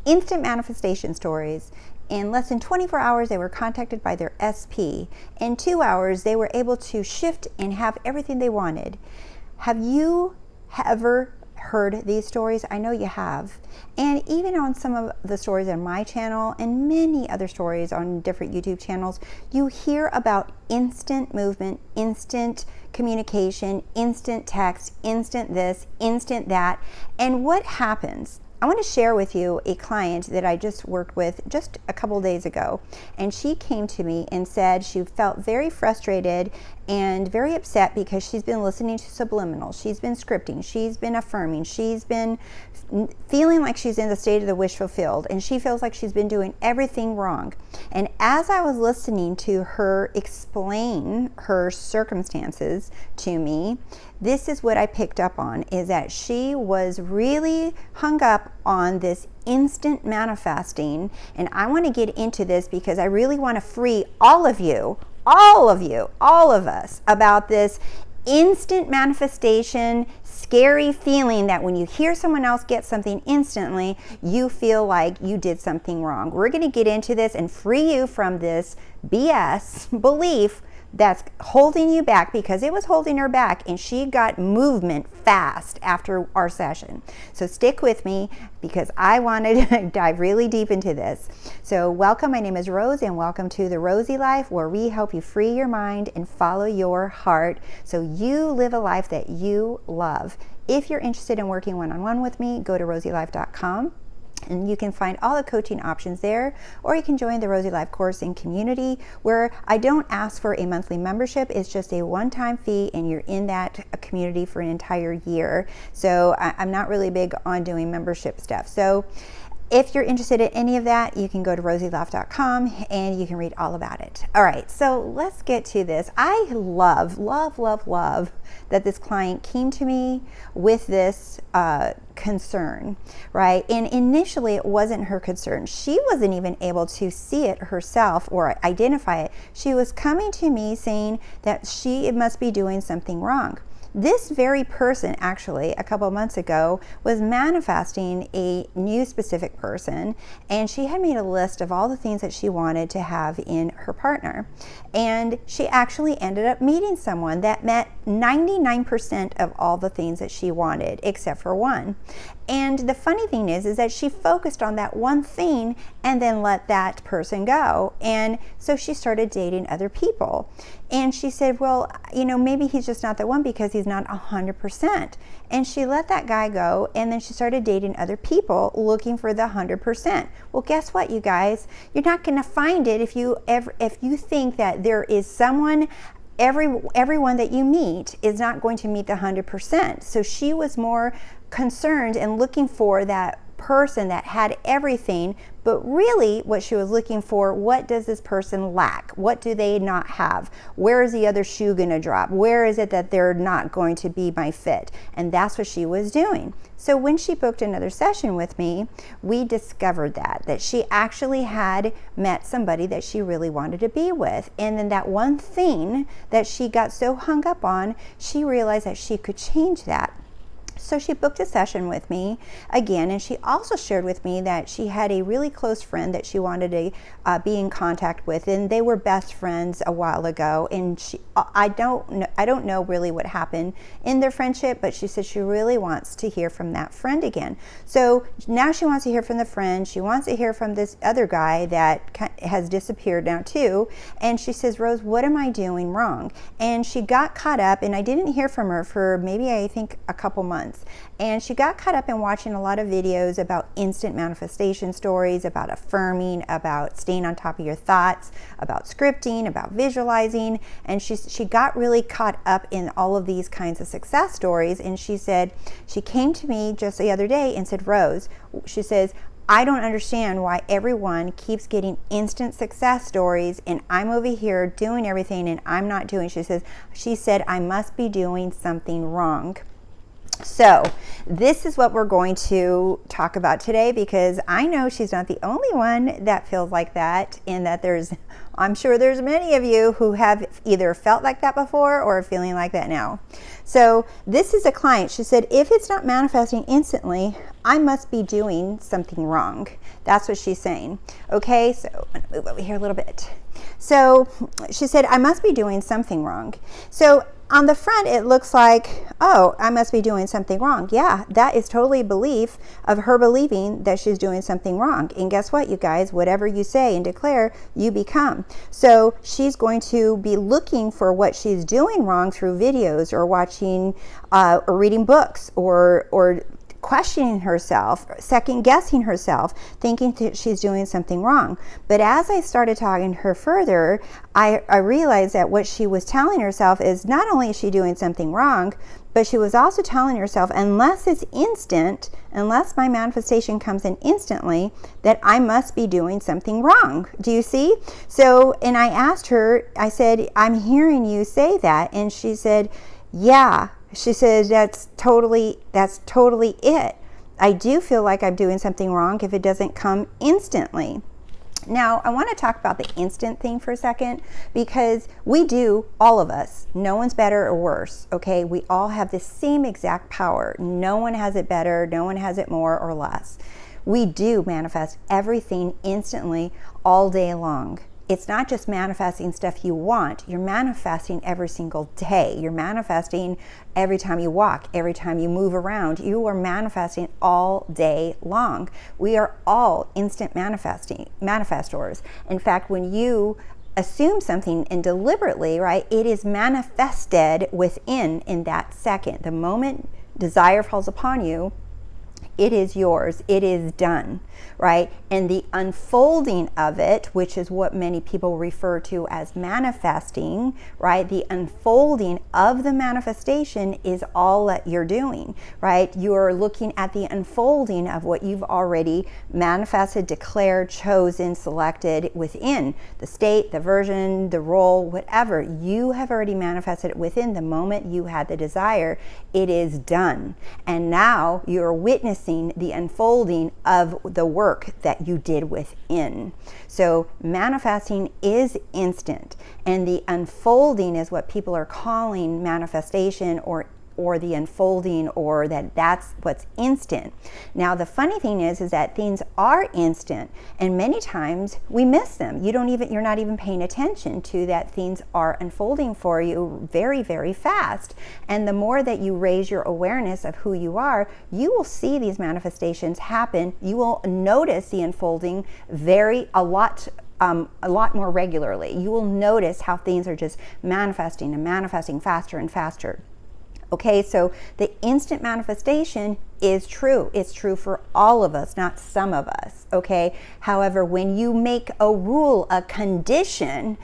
instant manifestation stories. In less than 24 hours, they were contacted by their SP. In 2 hours, they were able to shift and have everything they wanted. Have you ever heard these stories? I know you have. And even on some of the stories on my channel and many other stories on different YouTube channels, you hear about instant movement, instant communication, instant text, instant this, instant that. And what happens? I want to share with you a client that I just worked with just a couple days ago, and she came to me and said she felt very frustrated and very upset because she's been listening to subliminal, she's been scripting, she's been affirming, she's been feeling like she's in the state of the wish fulfilled, and she feels like she's been doing everything wrong. And as I was listening to her explain her circumstances to me, this is what I picked up on, is that she was really hung up on this instant manifesting. And I want to get into this because I really want to free all of you, all of us about this instant manifestation, scary feeling that when you hear someone else get something instantly, you feel like you did something wrong. We're going to get into this and free you from this BS belief that's holding you back, because it was holding her back, and she got movement fast after our session. So stick with me because I wanted to dive really deep into this. So welcome, my name is Rose, and welcome to The Rosey Life, where we help you free your mind and follow your heart so you live a life that you love. If you're interested in working one-on-one with me, go to RoseyLife.com. and you can find all the coaching options there, or you can join the Rosey Life course and community, where I don't ask for a monthly membership. It's just a one-time fee, and you're in that community for an entire year. So I'm not really big on doing membership stuff. So if you're interested in any of that, you can go to RoseyLife.com and you can read all about it. All right, so let's get to this. I love that this client came to me with this concern, right? And initially it wasn't her concern. She wasn't even able to see it herself or identify it. She was coming to me saying that she must be doing something wrong. This very person, actually, a couple of months ago, was manifesting a new specific person, and she had made a list of all the things that she wanted to have in her partner. And she actually ended up meeting someone that met 99% of all the things that she wanted, except for one. And the funny thing is that she focused on that one thing and then let that person go. And so she started dating other people. And she said, well, you know, maybe he's just not the one because he's not 100%. And she let that guy go, and then she started dating other people looking for the 100%. Well, guess what, you guys? You're not going to find it if you think that there is someone. Everyone that you meet is not going to meet the 100%. So she was more concerned and looking for that person that had everything, but really what she was looking for, what does this person lack? What do they not have? Where is the other shoe going to drop? Where is it that they're not going to be my fit? And that's what she was doing. So when she booked another session with me, we discovered that she actually had met somebody that she really wanted to be with. And then that one thing that she got so hung up on, she realized that she could change that. So she booked a session with me again, and she also shared with me that she had a really close friend that she wanted to be in contact with, and they were best friends a while ago. And I don't know really what happened in their friendship, but she said she really wants to hear from that friend again. So now she wants to hear from the friend. She wants to hear from this other guy that has disappeared now too. And she says, Rose, what am I doing wrong? And she got caught up, and I didn't hear from her for maybe, I think, a couple months. And she got caught up in watching a lot of videos about instant manifestation stories, about affirming, about staying on top of your thoughts, about scripting, about visualizing. And she got really caught up in all of these kinds of success stories. And she said, she came to me just the other day and said, Rose, she says, I don't understand why everyone keeps getting instant success stories and I'm over here doing everything and I'm not doing. She said, I must be doing something wrong. So this is what we're going to talk about today, because I know she's not the only one that feels like that, and that I'm sure there's many of you who have either felt like that before or are feeling like that now. So this is a client. She said, if it's not manifesting instantly, I must be doing something wrong. That's what she's saying. Okay, so I'm gonna move over here a little bit. So she said, I must be doing something wrong. So on the front, it looks like, oh, I must be doing something wrong. Yeah, that is totally belief of her believing that she's doing something wrong. And guess what, you guys? Whatever you say and declare, you become. So she's going to be looking for what she's doing wrong through videos or watching or reading books or questioning herself, second guessing herself, thinking that she's doing something wrong. But as I started talking to her further, I realized that what she was telling herself is not only is she doing something wrong, but she was also telling herself, unless it's instant, unless my manifestation comes in instantly, that I must be doing something wrong. Do you see? So, and I asked her, I said, I'm hearing you say that. And she said, yeah. She says, that's totally it. I do feel like I'm doing something wrong if it doesn't come instantly. Now, I want to talk about the instant thing for a second, because we do, all of us, no one's better or worse, okay? We all have the same exact power. No one has it better, no one has it more or less. We do manifest everything instantly all day long. It's not just manifesting stuff you want. You're manifesting every single day. You're manifesting every time you walk, every time you move around. You are manifesting all day long. We are all instant manifestors. In fact, when you assume something and deliberately, right, it is manifested within in that second. The moment desire falls upon you, it is yours. It is done, right? And the unfolding of it, which is what many people refer to as manifesting, right? The unfolding of the manifestation is all that you're doing, right? You're looking at the unfolding of what you've already manifested, declared, chosen, selected within the state, the version, the role, whatever. You have already manifested it within the moment you had the desire. It is done. And now you're witnessing the unfolding of the work that you did within. So manifesting is instant, and the unfolding is what people are calling manifestation or the unfolding, or that's what's instant. Now the funny thing is that things are instant, and many times we miss them. You're not even paying attention to that things are unfolding for you very, very fast. And the more that you raise your awareness of who you are, you will see these manifestations happen. You will notice the unfolding a lot more regularly. You will notice how things are just manifesting and manifesting faster and faster. Okay, so the instant manifestation is true. It's true for all of us, not some of us, okay? However, when you make a rule, a condition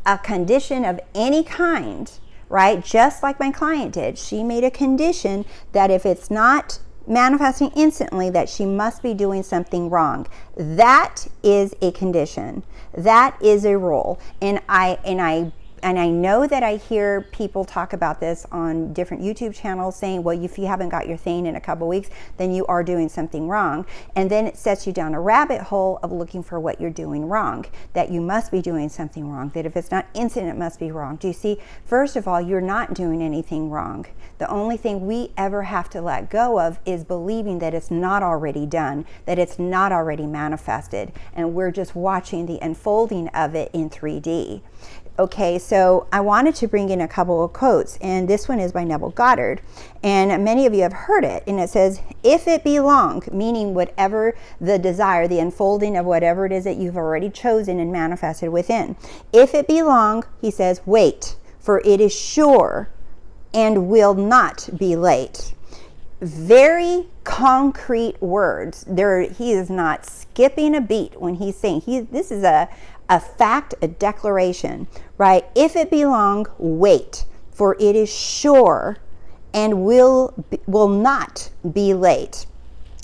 of any kind, right? Just like my client did. She made a condition that if it's not manifesting instantly, that she must be doing something wrong. That is a condition. That is a rule. And I know that I hear people talk about this on different YouTube channels saying, well, if you haven't got your thing in a couple weeks, then you are doing something wrong. And then it sets you down a rabbit hole of looking for what you're doing wrong, that you must be doing something wrong, that if it's not instant, it must be wrong. Do you see? First of all, you're not doing anything wrong. The only thing we ever have to let go of is believing that it's not already done, that it's not already manifested, and we're just watching the unfolding of it in 3D. Okay, so I wanted to bring in a couple of quotes, and this one is by Neville Goddard, and many of you have heard it, and it says, if it be long, meaning whatever the desire, the unfolding of whatever it is that you've already chosen and manifested within. If it be long, he says, wait, for it is sure and will not be late. Very concrete words. He is not skipping a beat when he's saying, this is a fact, a declaration, right? If it be long, wait, for it is sure and will not be late.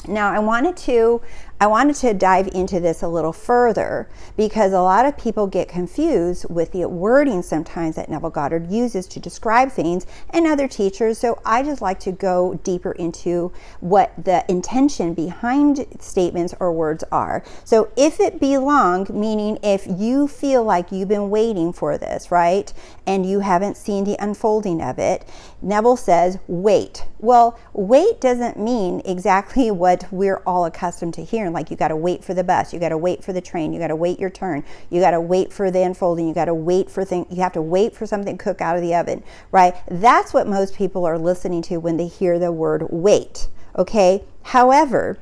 Now, I wanted to I wanted to dive into this a little further because a lot of people get confused with the wording sometimes that Neville Goddard uses to describe things and other teachers. So I just like to go deeper into what the intention behind statements or words are. So if it belong, meaning if you feel like you've been waiting for this, right, and you haven't seen the unfolding of it, Neville says wait. Well, wait doesn't mean exactly what we're all accustomed to hearing, like you got to wait for the bus, you got to wait for the train, you got to wait your turn, you got to wait for the unfolding, you got to wait for things, you have to wait for something to cook out of the oven, right? That's what most people are listening to when they hear the word wait, okay? However,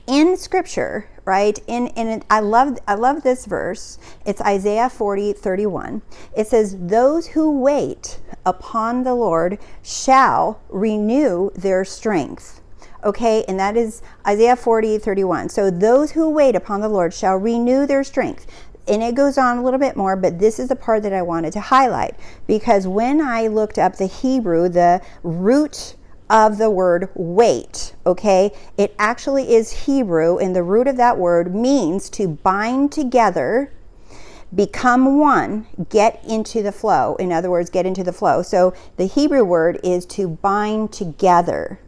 in scripture, right, I love this verse. It's Isaiah 40:31. It says, those who wait upon the Lord shall renew their strength. Okay, and that is Isaiah 40:31. So those who wait upon the Lord shall renew their strength. And it goes on a little bit more, but this is the part that I wanted to highlight, because when I looked up the Hebrew, the root of the word wait, okay, it actually is Hebrew, and the root of that word means to bind together, become one, get into the flow. In other words, get into the flow. So the Hebrew word is to bind together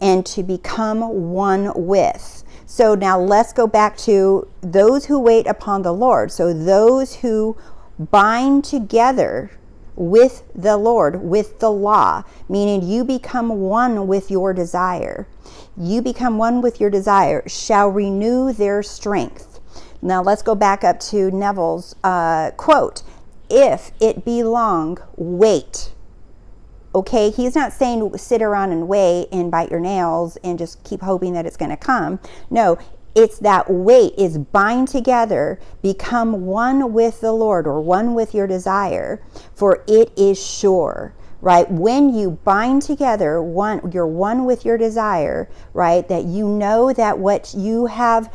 and to become one with. So now let's go back to those who wait upon the Lord. So those who bind together with the Lord, with the law, meaning you become one with your desire. You become one with your desire, shall renew their strength. Now let's go back up to Neville's quote. If it be long, wait. Okay, he's not saying sit around and wait and bite your nails and just keep hoping that it's going to come. No, it's that wait is bind together, become one with the Lord, or one with your desire, for it is sure, right? When you bind together, you're one with your desire, right? That you know that what you have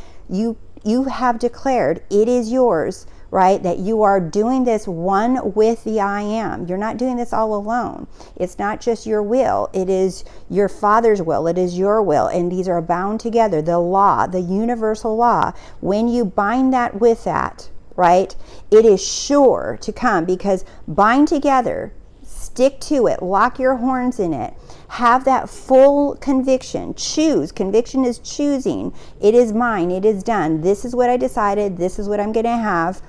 declared, it is yours, right? That you are doing this one with the I am. You're not doing this all alone. It's not just your will. It is your Father's will. It is your will. And these are bound together. The law, the universal law, when you bind that with that, right, it is sure to come, because bind together, stick to it, lock your horns in it, have that full conviction, choose. Conviction is choosing. It is mine, it is done. This is what I decided, this is what I'm going to have,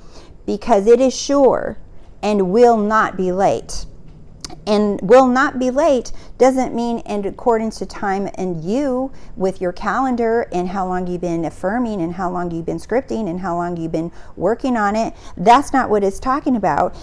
because it is sure and will not be late. And will not be late doesn't mean in accordance to time and you with your calendar and how long you've been affirming and how long you've been scripting and how long you've been working on it. That's not what it's talking about.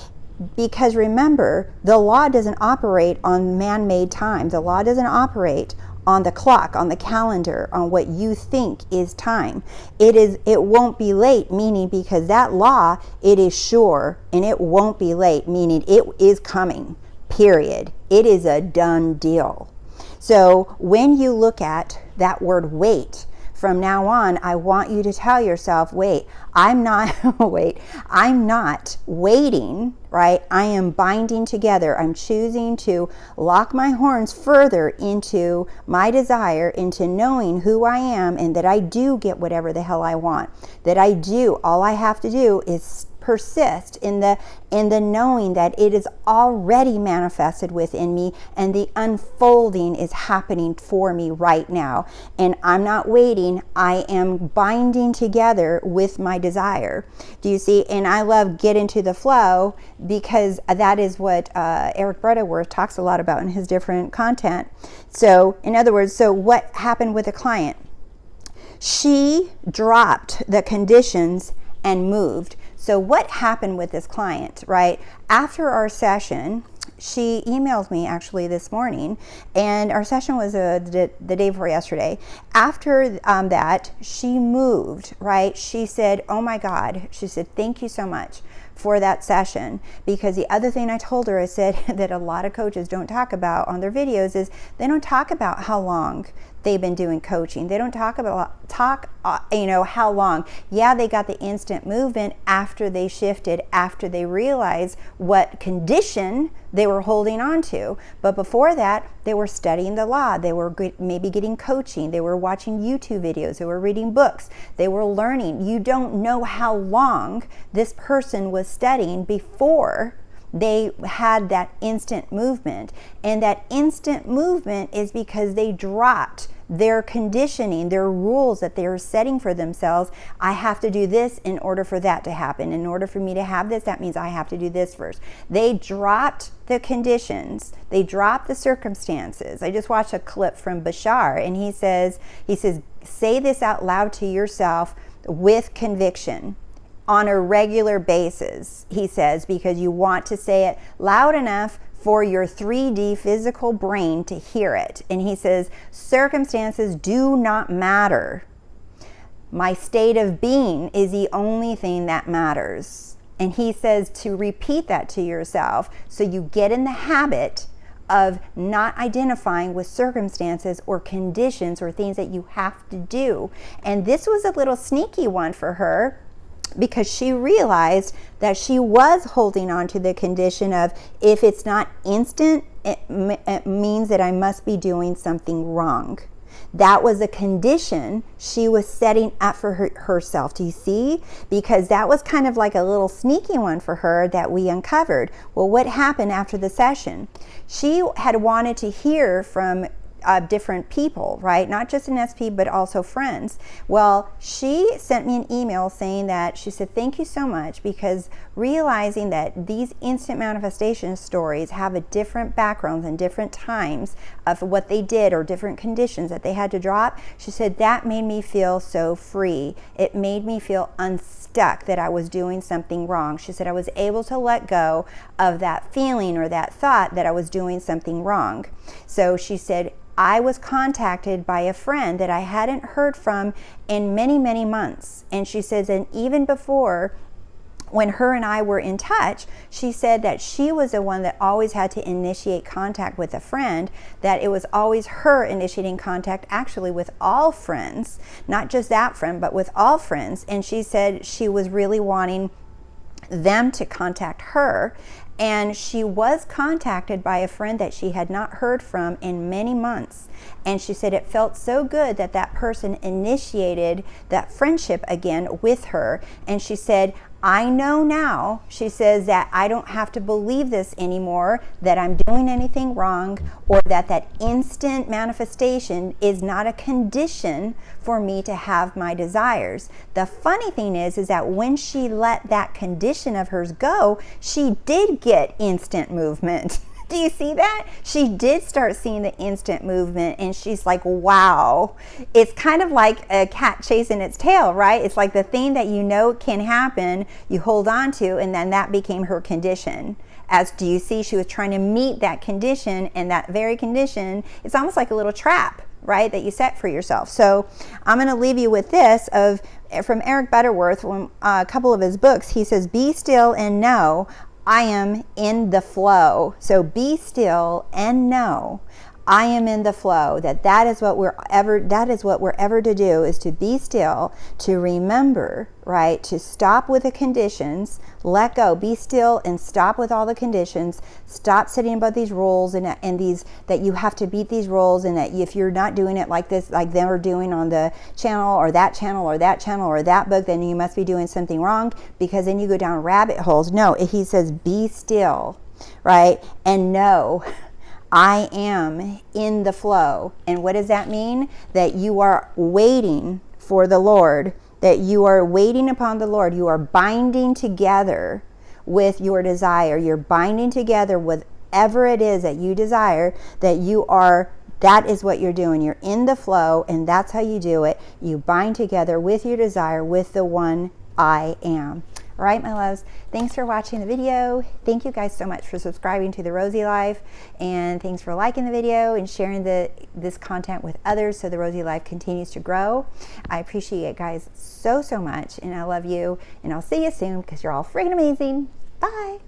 Because remember, the law doesn't operate on man-made time. The law doesn't operate on the clock, on the calendar, on what you think is time. It won't be late, meaning because that law, it is sure, and it won't be late, meaning it is coming, period. It is a done deal. So when you look at that word wait, from now on, I want you to tell yourself, I'm not waiting, right? I am binding together. I'm choosing to lock my horns further into my desire, into knowing who I am, and that I do get whatever the hell I want. That I do. All I have to do is persist in the knowing that it is already manifested within me, and the unfolding is happening for me right now. And I'm not waiting. I am binding together with my desire. Do you see? And I love get into the flow, because that is what Eric Butterworth talks a lot about in his different content. So in other words, so what happened with a client? She dropped the conditions and moved. So what happened with this client, right? After our session, she emailed me actually this morning, and our session was the day before yesterday. After that, she moved, right? She said, oh my God, she said, thank you so much for that session. Because the other thing I told her, I said that a lot of coaches don't talk about on their videos is they don't talk about how long they've been doing coaching. They don't talk talk, how long. Yeah, they got the instant movement after they shifted, after they realized what condition they were holding on to. But before that, they were studying the law. They were maybe getting coaching. They were watching YouTube videos. They were reading books. They were learning. You don't know how long this person was studying before they had that instant movement. And that instant movement is because they dropped their conditioning, their rules that they were setting for themselves. I have to do this in order for that to happen. In order for me to have this, that means I have to do this first. They dropped the conditions. They dropped the circumstances. I just watched a clip from Bashar, and he says, say this out loud to yourself with conviction on a regular basis, he says, because you want to say it loud enough for your 3D physical brain to hear it. And he says, circumstances do not matter. My state of being is the only thing that matters. And he says to repeat that to yourself so you get in the habit of not identifying with circumstances or conditions or things that you have to do. And this was a little sneaky one for her, because she realized that she was holding on to the condition of, if it's not instant, it means that I must be doing something wrong. That was a condition she was setting up for herself. Do you see? Because that was kind of like a little sneaky one for her that we uncovered. Well, what happened after the session? She had wanted to hear from different people, right? Not just an SP, but also friends. Well, she sent me an email saying that, she said, thank you so much, because realizing that these instant manifestation stories have a different backgrounds and different times of what they did or different conditions that they had to drop. She said, that made me feel so free. It made me feel unstuck that I was doing something wrong. She said, I was able to let go of that feeling or that thought that I was doing something wrong. So she said, I was contacted by a friend that I hadn't heard from in many, many months. And she says, and even before, when her and I were in touch, she said that she was the one that always had to initiate contact with a friend, that it was always her initiating contact actually with all friends, not just that friend, but with all friends. And she said she was really wanting them to contact her. And she was contacted by a friend that she had not heard from in many months. And she said it felt so good that that person initiated that friendship again with her. And she said, I know now, she says, that I don't have to believe this anymore, that I'm doing anything wrong, or that that instant manifestation is not a condition for me to have my desires. The funny thing is that when she let that condition of hers go, she did get instant movement. Do you see that? She did start seeing the instant movement, and she's like, wow. It's kind of like a cat chasing its tail, right? It's like the thing that you know can happen, you hold on to, and then that became her condition. As do you see, she was trying to meet that condition, and that very condition, it's almost like a little trap, right, that you set for yourself. So I'm going to leave you with this from Eric Butterworth, from a couple of his books. He says, be still and know I am in the flow. So be still and know I am in the flow. That is what we're ever to do, is to be still, to remember, right, to stop with the conditions, let go, be still and stop with all the conditions, stop sitting above these rules and these, that you have to beat these rules, and that if you're not doing it like this, like they were doing on the channel or that channel or that channel or that book, then you must be doing something wrong, because then you go down rabbit holes. No, he says be still, right, and know I am in the flow. And what does that mean? That you are waiting for the Lord, that you are waiting upon the Lord. You are binding together with your desire. You're binding together with whatever it is that you desire, that is what you're doing. You're in the flow, and that's how you do it. You bind together with your desire, with the one I am. All right, my loves, thanks for watching the video. Thank you guys so much for subscribing to The Rosey Life, and thanks for liking the video and sharing this content with others so The Rosey Life continues to grow. I appreciate it, guys, so much, and I love you, and I'll see you soon, because you're all freaking amazing. Bye.